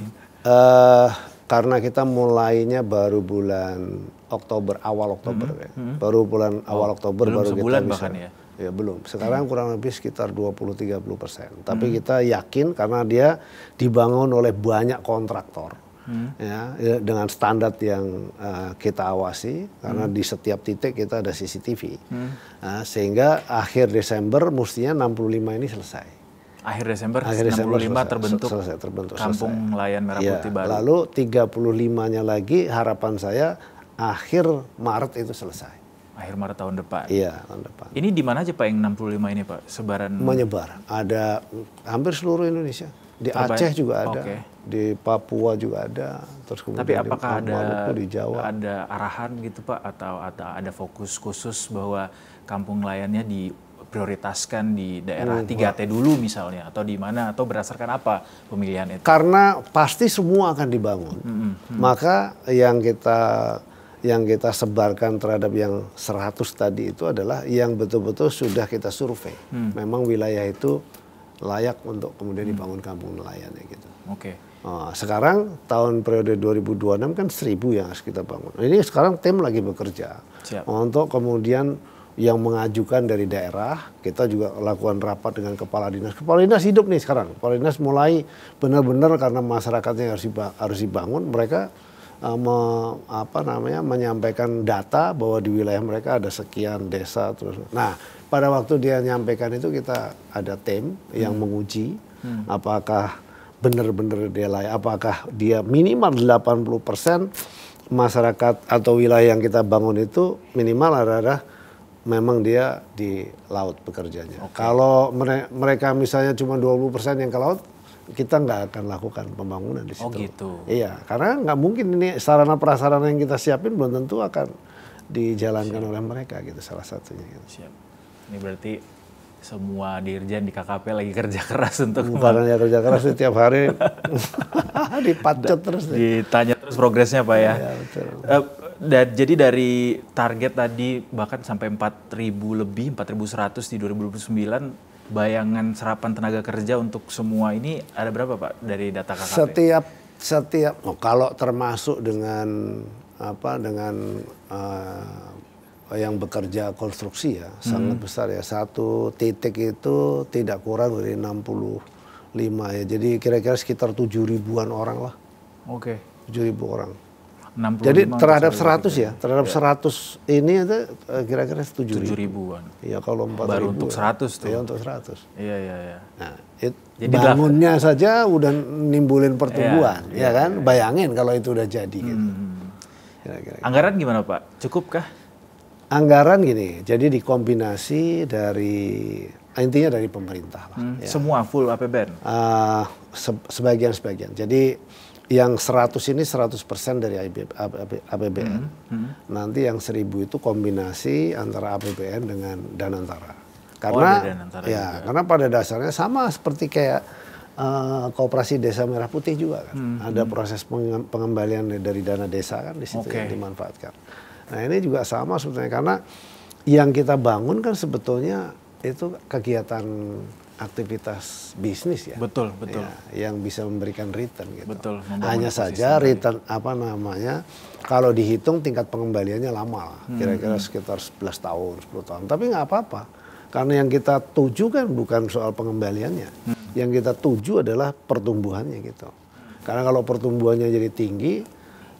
Karena kita mulainya baru bulan Oktober, awal Oktober ya. Baru bulan awal Oktober baru kita bisa. Bahkan ya? Ya belum. Sekarang kurang lebih sekitar 20-30%. Tapi kita yakin karena dia dibangun oleh banyak kontraktor. Ya, dengan standar yang kita awasi, karena di setiap titik kita ada CCTV. Sehingga akhir Desember mestinya 65 ini selesai. Akhir Desember 65 terbentuk Kampung Nelayan Merah Putih baru. Lalu 35-nya lagi harapan saya akhir Maret itu selesai. Akhir Maret tahun depan? Iya, tahun depan. Ini di mana aja Pak yang 65 ini Pak? Sebaran? Menyebar. Ada hampir seluruh Indonesia. Di Aceh juga ada, di Papua juga ada. Terus kemudian tapi apakah di Maluku, di Jawa. ada arahan gitu Pak? Atau ada fokus khusus bahwa kampung nelayannya prioritaskan di daerah 3T dulu misalnya, atau di mana, atau berdasarkan apa pemilihan itu? Karena pasti semua akan dibangun. Maka yang kita sebarkan terhadap yang 100 tadi itu adalah yang betul-betul sudah kita survei. Memang wilayah itu layak untuk kemudian dibangun kampung nelayan gitu. Oke. Sekarang tahun periode 2026 kan 1000 yang harus kita bangun. Ini sekarang tim lagi bekerja. Siap. Untuk kemudian yang mengajukan dari daerah, kita juga lakukan rapat dengan kepala dinas. Kepala dinas hidup nih sekarang. Kepala dinas mulai benar-benar karena masyarakatnya harus dibangun, mereka menyampaikan data bahwa di wilayah mereka ada sekian desa terus. Nah, pada waktu dia menyampaikan itu kita ada tim yang menguji apakah benar-benar dia layak, apakah dia minimal 80% masyarakat atau wilayah yang kita bangun itu minimal adalah memang dia di laut bekerjanya. Kalau mereka misalnya cuma 20% yang ke laut, kita nggak akan lakukan pembangunan di situ. Oh gitu. Iya, karena nggak mungkin ini sarana prasarana yang kita siapin belum tentu akan dijalankan oleh mereka gitu, salah satunya. Gitu. Siap. Ini berarti semua dirjen di KKP lagi kerja keras untuk bukan hanya kerja keras setiap hari dipacet terus. Ditanya terus progresnya Pak ya. Iya, betul. Jadi dari target tadi bahkan sampai 4.000 lebih, 4.100 di 2029, bayangan serapan tenaga kerja untuk semua ini ada berapa Pak dari data KKP? Setiap kalau termasuk dengan yang bekerja konstruksi ya sangat besar ya. Satu titik itu tidak kurang dari 65 ya. Jadi kira-kira sekitar 7.000-an orang lah. Oke. 7.000 orang. Jadi terhadap 100 ya, terhadap 100 ini itu kira-kira 7.000-an. Iya, kalau 4.000 baru untuk 100 tuh. Iya, untuk 100. Iya. Nah, jadi bangunnya saja udah nimbulin pertumbuhan, ya kan? Bayangin kalau itu udah jadi gitu. Kira-kira. Anggaran gimana Pak? Cukupkah? Anggaran gini, jadi dikombinasi intinya dari pemerintah lah. Ya. Semua full APBN? Sebagian. Jadi yang 100 ini 100% dari APBN. Nanti yang 1.000 itu kombinasi antara APBN dengan Danantara. Karena karena pada dasarnya sama seperti kayak Koperasi Desa Merah Putih juga kan. Ada proses pengembalian dari dana desa kan di situ yang dimanfaatkan. Nah ini juga sama sebetulnya karena yang kita bangun kan sebetulnya itu kegiatan aktivitas bisnis ya. Betul. Ya, yang bisa memberikan return gitu. Betul. Hanya saja return kalau dihitung tingkat pengembaliannya lama lah. Kira-kira sekitar 11 tahun, 10 tahun. Tapi nggak apa-apa. Karena yang kita tuju kan bukan soal pengembaliannya. Yang kita tuju adalah pertumbuhannya gitu. Karena kalau pertumbuhannya jadi tinggi,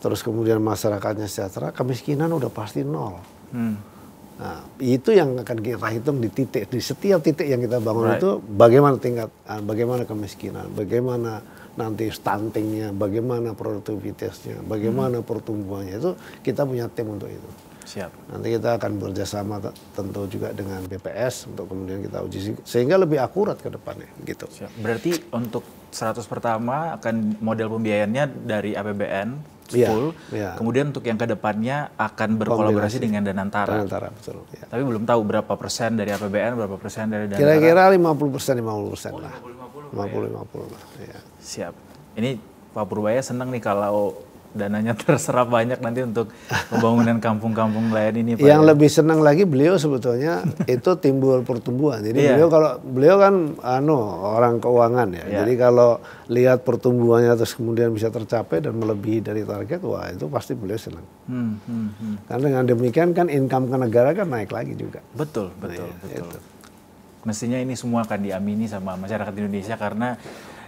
terus kemudian masyarakatnya sejahtera, kemiskinan udah pasti nol. Nah, itu yang akan kita hitung di setiap titik yang kita bangun itu bagaimana kemiskinan, bagaimana nanti stuntingnya, bagaimana produktivitasnya, bagaimana pertumbuhannya, itu kita punya tim untuk itu. Siap. Nanti kita akan bekerjasama tentu juga dengan BPS untuk kemudian kita uji sehingga lebih akurat ke depannya gitu. Siap. Berarti untuk 100 pertama akan model pembiayaannya dari APBN full. Ya. Kemudian untuk yang ke depannya akan berkolaborasi dengan Danantara. Danantara betul. Ya. Tapi belum tahu berapa persen dari APBN, berapa persen dari Danantara. Kira-kira 50% lah. 50-50 lah. Ya. Siap. Ini Pak Purbaya senang nih kalau dananya terserap banyak nanti untuk pembangunan kampung-kampung nelayan ini, Pak. Yang lebih senang lagi beliau sebetulnya itu timbul pertumbuhan. Jadi beliau kan orang keuangan ya. Jadi kalau lihat pertumbuhannya terus kemudian bisa tercapai dan melebihi dari target, wah itu pasti beliau senang. Karena dengan demikian kan income ke negara kan naik lagi juga. Betul. Mestinya ini semua akan diamini sama masyarakat Indonesia karena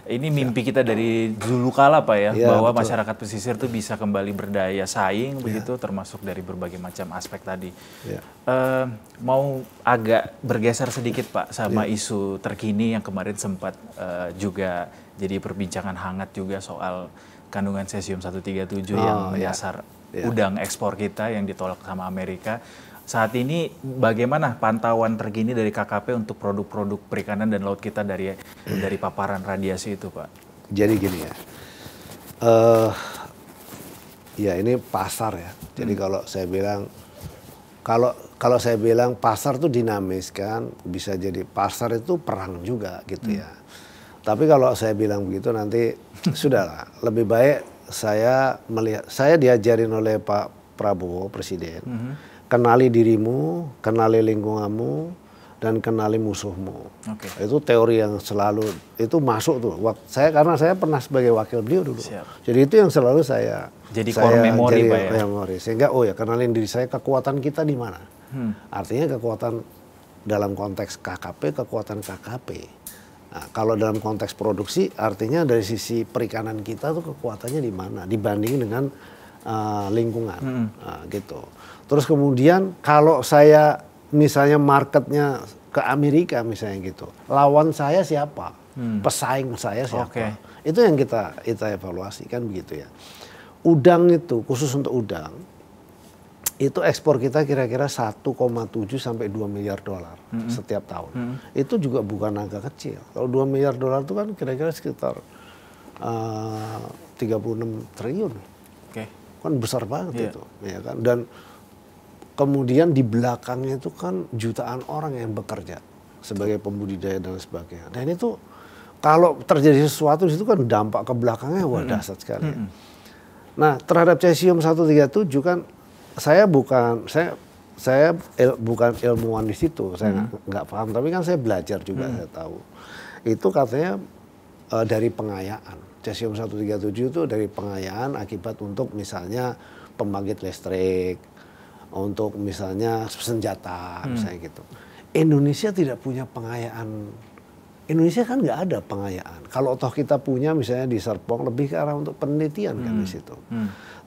ini mimpi kita dari dulu kala Pak ya, bahwa masyarakat pesisir tuh bisa kembali berdaya saing begitu, termasuk dari berbagai macam aspek tadi. Mau agak bergeser sedikit Pak sama isu terkini yang kemarin sempat juga jadi perbincangan hangat juga soal kandungan cesium 137 yang menyasar udang ekspor kita yang ditolak sama Amerika. Saat ini bagaimana pantauan terkini dari KKP untuk produk-produk perikanan dan laut kita dari paparan radiasi itu, Pak? Jadi gini ya, ya ini pasar ya. Jadi kalau saya bilang pasar itu dinamis kan, bisa jadi pasar itu perang juga gitu ya. Tapi kalau saya bilang begitu nanti sudahlah, lebih baik saya diajarin oleh Pak Prabowo Presiden. Kenali dirimu, kenali lingkunganmu, dan kenali musuhmu. Itu teori yang selalu itu masuk tuh. Karena saya pernah sebagai wakil beliau dulu. Jadi itu yang selalu saya core memory, Pak ya. Sehingga kenalin diri saya, kekuatan kita di mana. Artinya kekuatan dalam konteks KKP, kekuatan KKP. Nah, kalau dalam konteks produksi, artinya dari sisi perikanan kita tuh kekuatannya di mana dibanding dengan lingkungan, gitu. Terus kemudian kalau saya misalnya marketnya ke Amerika misalnya gitu, lawan saya siapa, pesaing saya siapa, itu yang kita evaluasi kan begitu ya. Udang itu khusus untuk udang, itu ekspor kita kira-kira 1,7 sampai 2 miliar dolar setiap tahun. Itu juga bukan angka kecil. Kalau 2 miliar dolar itu kan kira-kira sekitar 36 triliun. Kan besar banget itu, ya kan. Dan kemudian di belakangnya itu kan jutaan orang yang bekerja sebagai pembudidaya dan sebagainya. Dan itu kalau terjadi sesuatu di situ kan dampak ke belakangnya dahsyat sekali. Nah, terhadap cesium 137 kan saya bukan ilmuwan di situ, saya nggak paham. Tapi kan saya belajar juga, saya tahu. Itu katanya dari pengayaan. Cesium 137 itu dari pengayaan akibat untuk misalnya pembangkit listrik, untuk misalnya senjata, misalnya gitu. Indonesia tidak punya pengayaan. Indonesia kan nggak ada pengayaan. Kalau toh kita punya misalnya di Serpong lebih ke arah untuk penelitian kan di situ.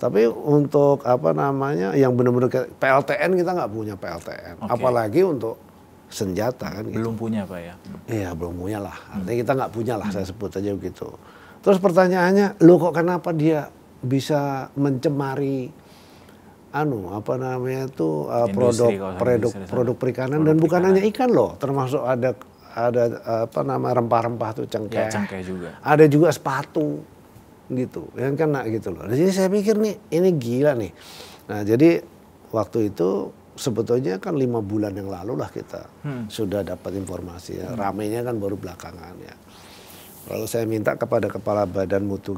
Tapi untuk yang benar-benar PLTN kita nggak punya PLTN. Apalagi untuk senjata kan. Gitu. Belum punya Pak ya? Iya belum punya lah. Artinya kita nggak punya lah, saya sebut aja begitu. Terus pertanyaannya, kok kenapa dia bisa mencemari produk perikanan dan bukan hanya ikan loh, termasuk ada rempah-rempah tuh cengkeh. Ya, cengkeh juga. Ada juga sepatu gitu, yang kena gitu loh. Jadi saya pikir nih, ini gila nih. Nah jadi waktu itu sebetulnya kan 5 bulan yang lalu lah kita sudah dapat informasi. Ramainya kan baru belakangan ya. Lalu saya minta kepada kepala badan mutu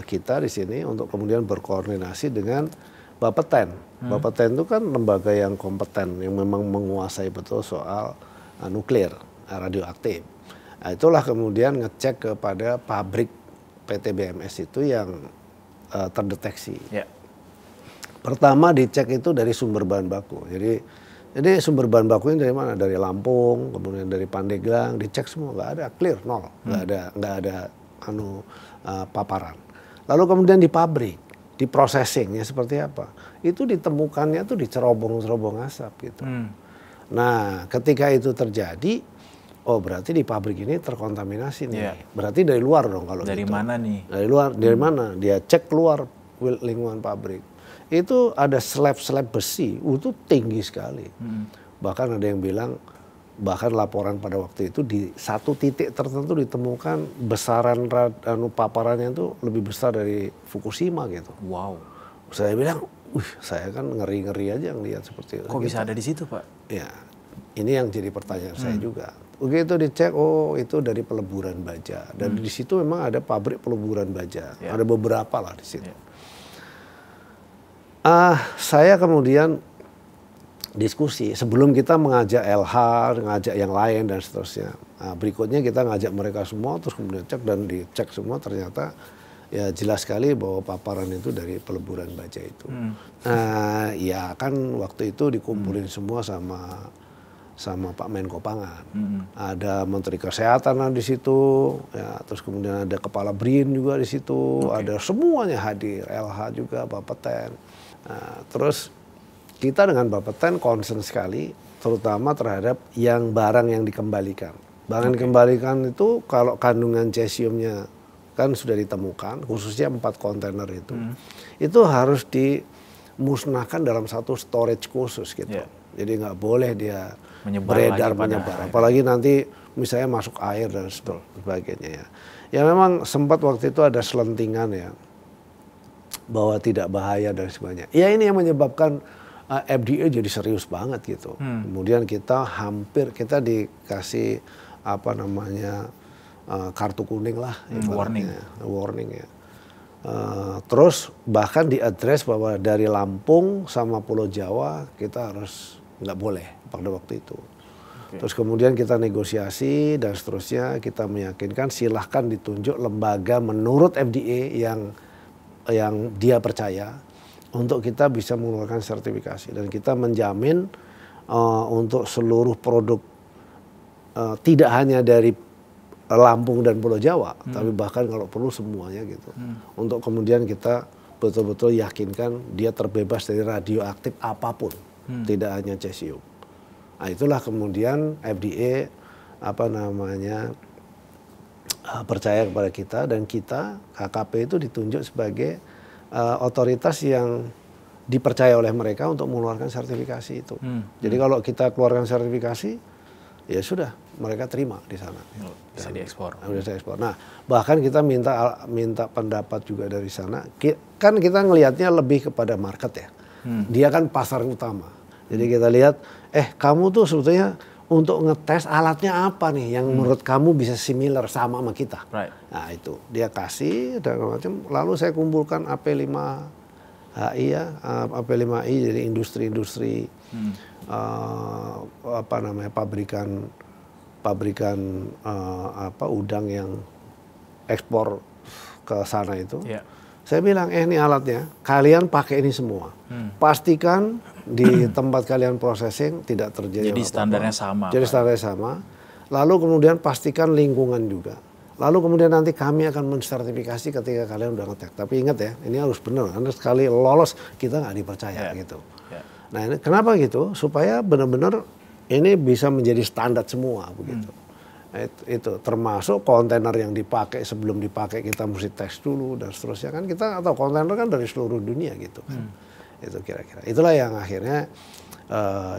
kita di sini untuk kemudian berkoordinasi dengan Bapeten. Bapeten itu kan lembaga yang kompeten, yang memang menguasai betul soal nuklir, radioaktif. Nah, itulah kemudian ngecek kepada pabrik PT BMS itu yang terdeteksi. Yeah. Pertama dicek itu dari sumber bahan baku. Jadi sumber bahan bakunya dari mana? Dari Lampung, kemudian dari Pandeglang, dicek semua, nggak ada, clear, nol, nggak ada paparan. Lalu kemudian di pabrik, di processingnya seperti apa? Itu ditemukannya tuh di cerobong-cerobong asap gitu. Nah, ketika itu terjadi, oh berarti di pabrik ini terkontaminasi nih. Yeah. Berarti dari luar dong kalau dari gitu. Dari mana nih? Dari luar, dari mana? Dia cek keluar lingkungan pabrik. Itu ada slab-slab besi, itu tinggi sekali. Bahkan ada yang bilang, bahkan laporan pada waktu itu di satu titik tertentu ditemukan besaran paparannya itu lebih besar dari Fukushima gitu. Wow. Saya bilang, saya kan ngeri-ngeri aja ngelihat seperti itu. Kok bisa ada di situ, Pak? Ya, ini yang jadi pertanyaan saya juga. Begitu dicek, oh itu dari peleburan baja. Dan di situ memang ada pabrik peleburan baja. Yeah. Ada beberapa lah di situ. Yeah. Saya kemudian diskusi sebelum kita mengajak LH, ngajak yang lain dan seterusnya. Berikutnya kita ngajak mereka semua, terus kemudian cek dan dicek semua ternyata ya jelas sekali bahwa paparan itu dari peleburan baja itu. Ya kan waktu itu dikumpulin semua sama Pak Menko Pangan. Ada Menteri Kesehatan di situ, ya, terus kemudian ada Kepala BRIN juga di situ, ada semuanya hadir, LH juga, Bapeten. Nah, terus kita dengan Bapeten concern sekali, terutama terhadap yang barang yang dikembalikan. Barang dikembalikan itu kalau kandungan cesiumnya kan sudah ditemukan, khususnya 4 kontainer itu harus dimusnahkan dalam satu storage khusus gitu. Jadi nggak boleh dia menyebar. Apalagi nanti misalnya masuk air dan sebagainya ya. Ya memang sempat waktu itu ada selentingan ya, bahwa tidak bahaya dan sebagainya. Ya ini yang menyebabkan FDA jadi serius banget gitu. Kemudian kita dikasih kartu kuning lah. Warning ya. Terus bahkan diadres bahwa dari Lampung sama Pulau Jawa kita harus nggak boleh pada waktu itu. Terus kemudian kita negosiasi dan seterusnya, kita meyakinkan silahkan ditunjuk lembaga menurut FDA yang dia percaya untuk kita bisa mengeluarkan sertifikasi, dan kita menjamin untuk seluruh produk tidak hanya dari Lampung dan Pulau Jawa, tapi bahkan kalau perlu semuanya gitu. Untuk kemudian kita betul-betul yakinkan dia terbebas dari radioaktif apapun, tidak hanya cesium. Nah, itulah kemudian FDA percaya kepada kita, dan kita KKP itu ditunjuk sebagai otoritas yang dipercaya oleh mereka untuk mengeluarkan sertifikasi itu. Jadi kalau kita keluarkan sertifikasi, ya sudah mereka terima di sana. Bisa diekspor. Bisa diekspor. Nah, bahkan kita minta pendapat juga dari sana. Kan kita ngelihatnya lebih kepada market ya. Dia kan pasar utama. Jadi kita lihat, kamu tuh sebetulnya untuk ngetes alatnya apa nih yang menurut kamu bisa similar sama kita. Right. Nah itu dia kasih dan macam. Lalu saya kumpulkan AP5HI ya, AP5I jadi industri-industri pabrikan udang yang ekspor ke sana itu. Yeah. Saya bilang, ini alatnya, kalian pakai ini semua. Pastikan di tempat kalian processing tidak terjadi jadi standarnya sama. Jadi standarnya sama. Lalu kemudian pastikan lingkungan juga. Lalu kemudian nanti kami akan mensertifikasi ketika kalian udah ngetek. Tapi ingat ya, ini harus benar. Karena sekali lolos kita nggak dipercaya gitu. Nah ini kenapa gitu? Supaya benar-benar ini bisa menjadi standar semua begitu. Itu termasuk kontainer yang dipakai, sebelum dipakai kita mesti tes dulu dan seterusnya, kan kita atau kontainer kan dari seluruh dunia gitu kan. Itu kira-kira itulah yang akhirnya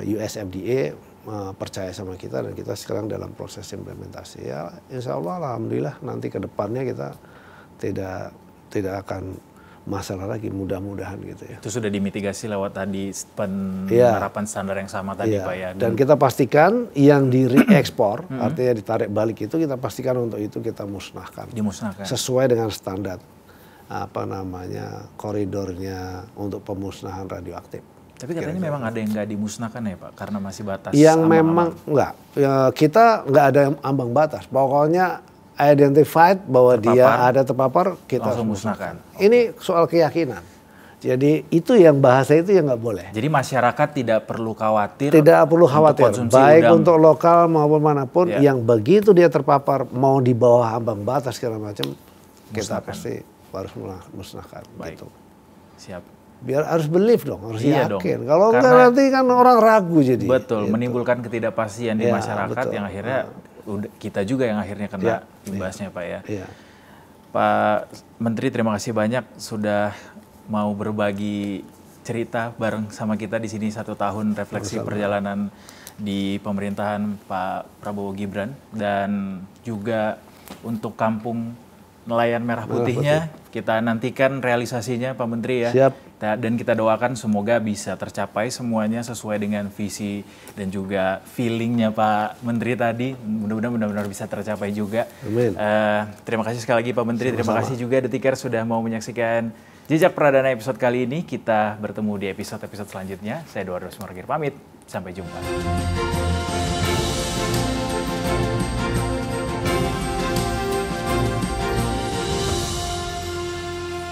US FDA percaya sama kita, dan kita sekarang dalam proses implementasi. Ya insya Allah alhamdulillah nanti ke depannya kita tidak akan masalah lagi, mudah-mudahan gitu ya. Itu sudah dimitigasi lewat tadi penerapan standar yang sama tadi Pak ya. Dan kita pastikan yang di re-ekspor, artinya ditarik balik itu kita pastikan untuk itu kita musnahkan. Dimusnahkan. Sesuai dengan standar koridornya untuk pemusnahan radioaktif. Tapi katanya memang ada yang nggak dimusnahkan ya Pak, karena masih batas. Yang memang enggak, ya, kita nggak ada ambang batas. Pokoknya identified bahwa dia ada terpapar, kita langsung musnahkan. Ini soal keyakinan. Jadi itu yang bahasa itu yang nggak boleh. Jadi masyarakat tidak perlu khawatir. Tidak perlu khawatir, baik udang. untuk lokal maupun manapun, yang begitu dia terpapar mau di bawah ambang batas segala macam, kita pasti harus musnahkan. Baik. Gitu. Siap. Biar harus believe dong, harus yakin. Kalau enggak nanti kan orang ragu jadi. Betul, gitu. Menimbulkan ketidakpastian di masyarakat yang akhirnya kita juga yang akhirnya kena imbasnya Pak ya. Pak Menteri, terima kasih banyak sudah mau berbagi cerita bareng sama kita di sini 1 tahun refleksi perjalanan di pemerintahan Pak Prabowo Gibran, dan juga untuk kampung nelayan merah putihnya kita nantikan realisasinya Pak Menteri ya. Siap. Dan kita doakan semoga bisa tercapai semuanya sesuai dengan visi dan juga feelingnya Pak Menteri tadi. Mudah-mudahan benar-benar bisa tercapai juga. Amin. Terima kasih sekali lagi Pak Menteri. Terima kasih juga Detikers sudah mau menyaksikan Jejak Pradana episode kali ini. Kita bertemu di episode-episode selanjutnya. Saya Eduardo Simorangkir pamit. Sampai jumpa.